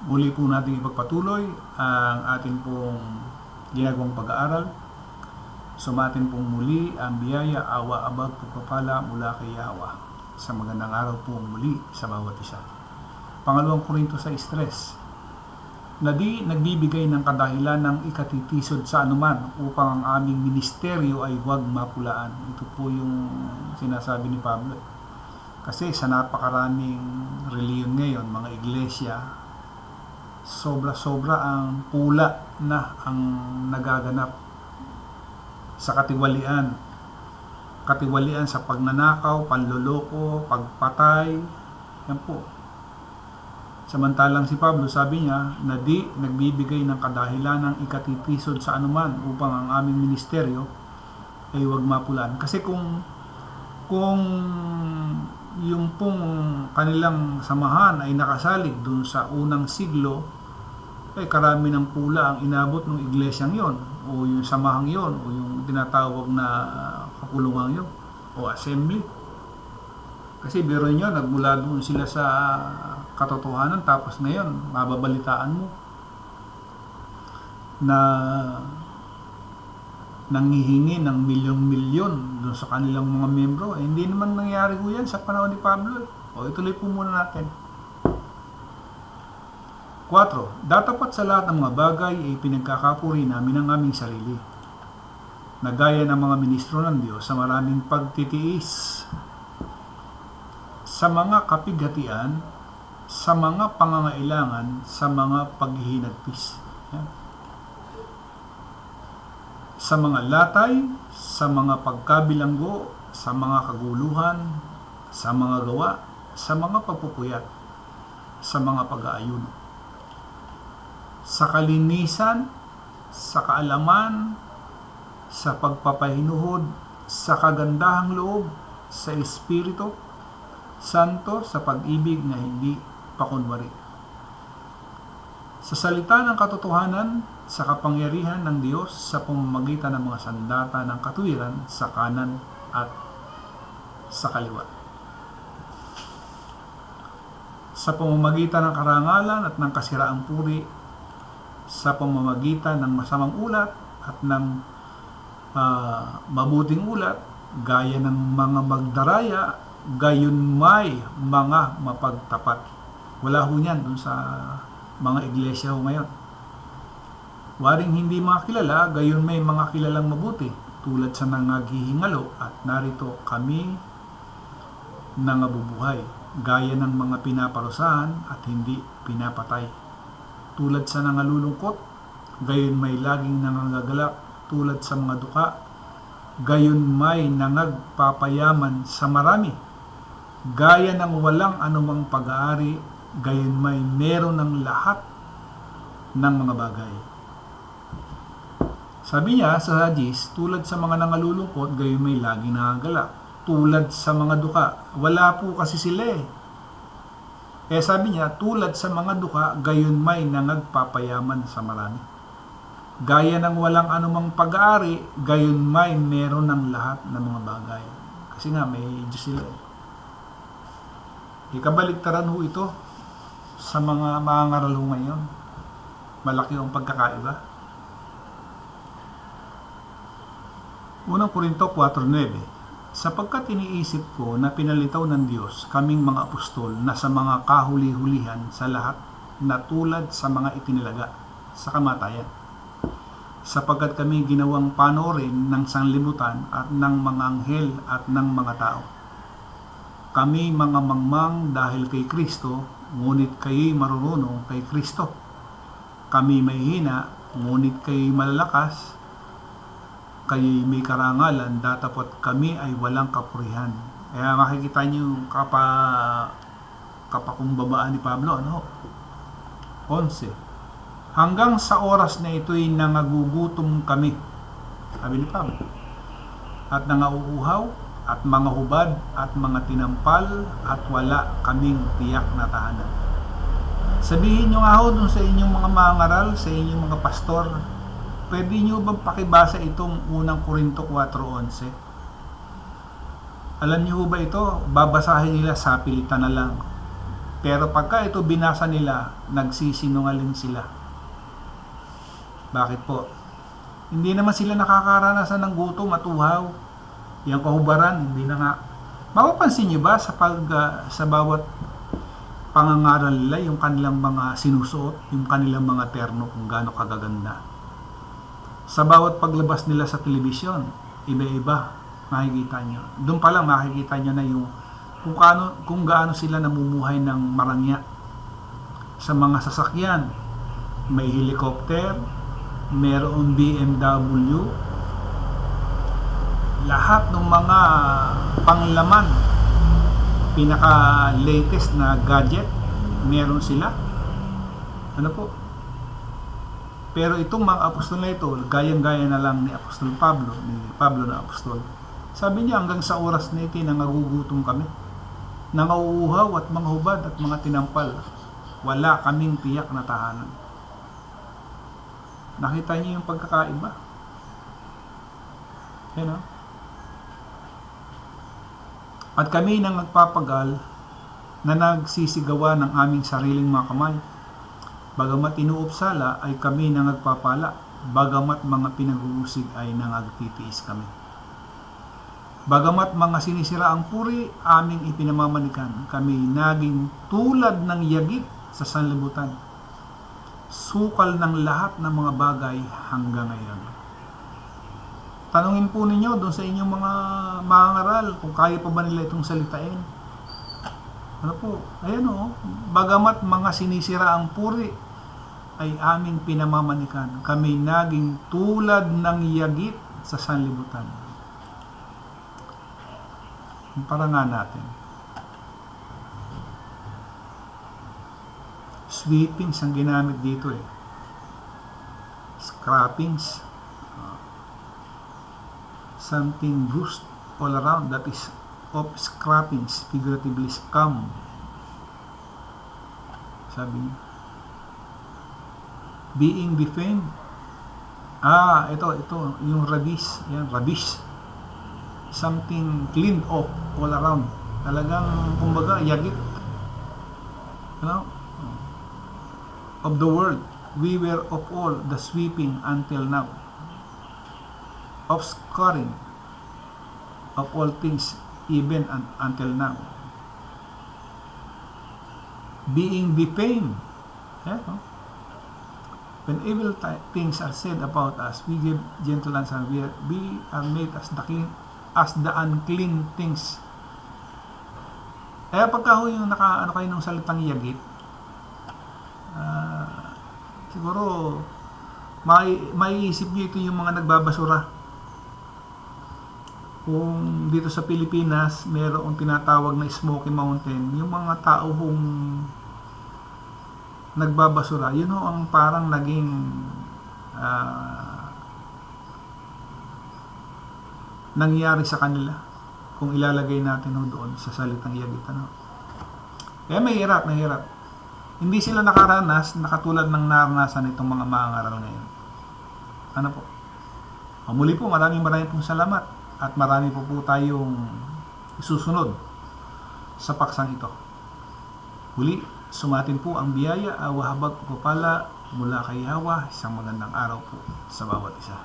Muli po natin ipagpatuloy ang ating pong ginagawang pag-aaral. Sumatin pong muli ang biyaya, awa, abag, pagpapala mula kay YAHAWAH. Sa magandang araw po muli sa bawat isa. Pangalawang Korinto 6:3, na di nagbibigay ng kadahilan ng ikatitisod sa anuman upang ang aming ministeryo ay huwag mapulaan. Ito po yung sinasabi ni Pablo. Kasi sa napakaraming reliyon ngayon, mga iglesia, sobra-sobra ang pula na ang nagaganap sa katiwalian. Katiwalian sa pagnanakaw, panloloko, pagpatay. Yan po. Samantalang si Pablo, sabi niya na di nagbibigay ng kadahilan ng ikatitisod sa anuman upang ang aming ministeryo ay huwag mapulaan. Kasi kung yung pong kanilang samahan ay nakasalig dun sa unang siglo, ay karami ng pula ang inabot ng iglesyang yon, o yung samahang yon, o yung tinatawag na kapulungan yon, o assembly. Kasi biro nyo, nagmula doon sila sa katotohanan, tapos ngayon mababalitaan mo na nanghihingi ng milyon-milyon doon sa kanilang mga membro. Hindi naman nangyari ko yan sa panahon ni Pablo. O ituloy po muna natin. 4. Datapat sa lahat ng mga bagay ay pinagkakapuri namin ang aming sarili, na gaya ng mga ministro ng Diyos sa maraming pagtitiis, sa mga kapighatian, sa mga pangangailangan, sa mga paghihinagpis. Yan. Sa mga latay, sa mga pagkabilanggo, sa mga kaguluhan, sa mga gawa, sa mga pagpupuyat, sa mga pag-aayuno, sa kalinisan, sa kaalaman, sa pagpapahinuhod, sa kagandahang loob, sa espiritu santo, sa pag-ibig na hindi pakunwari, sa salita ng katotohanan, sa kapangyarihan ng Diyos sa pamamagitan ng mga sandata ng katuwiran sa kanan at sa kaliwa, sa pamamagitan ng karangalan at ng kasiraang puri, sa pamamagitan ng masamang ulat at ng mabuting ulat, gaya ng mga magdaraya, gayon may mga mapagtapat. Wala ho niyan dun sa mga iglesia ho ngayon. Waring hindi mga kilala, gayon may mga kilalang mabuti, tulad sa nangaghihingalo, at narito kami nangabubuhay, gaya ng mga pinaparusahan at hindi pinapatay. Tulad sa nangalulungkot, gayon may laging nangangagalak, tulad sa mga duka, gayon may nangagpapayaman sa marami, gaya ng walang anumang pag-aari, gayon may meron ng lahat ng mga bagay. Sabi niya sa hadis, tulad sa mga nangalulungkot, gayon may laging nangangagalak, tulad sa mga duka. Wala po kasi sila eh. Kaya sabi niya, tulad sa mga duka, gayon may nangagpapayaman sa marami. Gaya ng walang anumang pag-aari, gayon may meron ng lahat ng mga bagay. Kasi nga, may Diyos sila eh. Ikabaligtaran ho ito sa mga mangangaral ho ngayon. Malaki ang pagkakaiba. Unang Korinto 4:9, sapagkat iniisip ko na pinalitaw ng Diyos kaming mga apostol na sa mga kahuli-hulihan sa lahat na tulad sa mga itinilaga sa kamatayan, sapagkat kami ginawang panoorin ng sanglibutan at ng mga anghel at ng mga tao. Kami mga mangmang dahil kay Kristo, ngunit kayo'y marunong kay Kristo. Kami may hina, ngunit kayo'y malalakas. Kayo'y may karangalan, datapot kami ay walang kapurihan. Kaya makikita niyo yung kapakumbabaan ni Pablo, 11. Hanggang sa oras na ito'y nangagugutom kami, sabi ni Pablo, at nangauuhaw, at mga hubad, at mga tinampal, at wala kaming tiyak na tahanan. Sabihin nyo nga ho dun sa inyong mga mangaral, sa inyong mga pastor, pwede nyo bang pakibasa itong unang Korinto 4:11? Alam nyo ba ito? Babasahin nila sa pilitan na lang. Pero pagka ito binasa nila, nagsisinungaling sila. Bakit po? Hindi naman sila nakakaranasan ng gutom at uhaw. Yung kahubaran, hindi na nga. Mapapansin niyo ba sa bawat pangangaral nila, yung kanilang mga sinusuot, yung kanilang mga terno, kung gaano kagaganda. Sa bawat paglabas nila sa telebisyon, iba-iba, makikita nyo. Doon pa lang makikita nyo na yung kung gaano sila namumuhay ng marangya. Sa mga sasakyan, may helicopter, mayroong BMW, lahat ng mga panglaman, pinaka-latest na gadget, meron sila. Ano po? Pero itong mga apostol na ito, gayang-gaya na lang ni Apostol Pablo, na apostol. Sabi niya, hanggang sa oras na ito, nangagugutom kami. Nangauuhaw at mga hubad at mga tinampal. Wala kaming tiyak na tahanan. Nakita niyo yung pagkakaiba? Yan o. At kami nang nagpapagal na nagsisigawa ng aming sariling mga kamay. Bagamat inuupsala ay kami nang nagpapala. Bagamat mga pinag-uusig ay nangagtitiis kami. Bagamat mga sinisira ang puri, aming ipinamamanikan. Kami naging tulad ng yagit sa sanlibutan. Sukal ng lahat ng mga bagay hanggang ngayon. Tanungin po ninyo doon sa inyong mga mangangaral kung kaya pa ba nila itong salitain. Ano po? Ayan o. Bagamat mga sinisira ang puri, ay aming pinamamanikan. Kami naging tulad ng yagit sa sanlibutan. Para nga natin. Sweepings ang ginamit dito eh. Scrappings. Something bruised all around, that is of scrappings, figuratively scum. Sabi niya. Being defamed. Ito, yung rubbish. Yan, rubbish. Something cleaned off all around. Talagang, kumbaga, yagit. Of the world, we were of all the sweeping until now. Of scoring of all things, even until now. Being defamed. When evil things are said about us, we give gentle answer. We are made as the unclean things. Kaya pagka yung naka-ano kayo ng salitang yagit, siguro maiisip nyo ito yung mga nagbabasura. Kung dito sa Pilipinas mayroong tinatawag na Smoky Mountain, yung mga tao kung nagbabasura, yun ho ang parang naging nangyari sa kanila kung ilalagay natin ho doon sa salitang yagit. Kaya mahirap. Hindi sila nakaranas na katulad ng naranasan itong mga mangangaral ngayon. Ano po? Muli po, maraming pong salamat at marami po tayong isusunod sa paksang ito. Muli, sumatin po ang biyaya, awa, habag, pagpapala mula kay YAHAWAH. Isang magandang araw po sa bawat isa.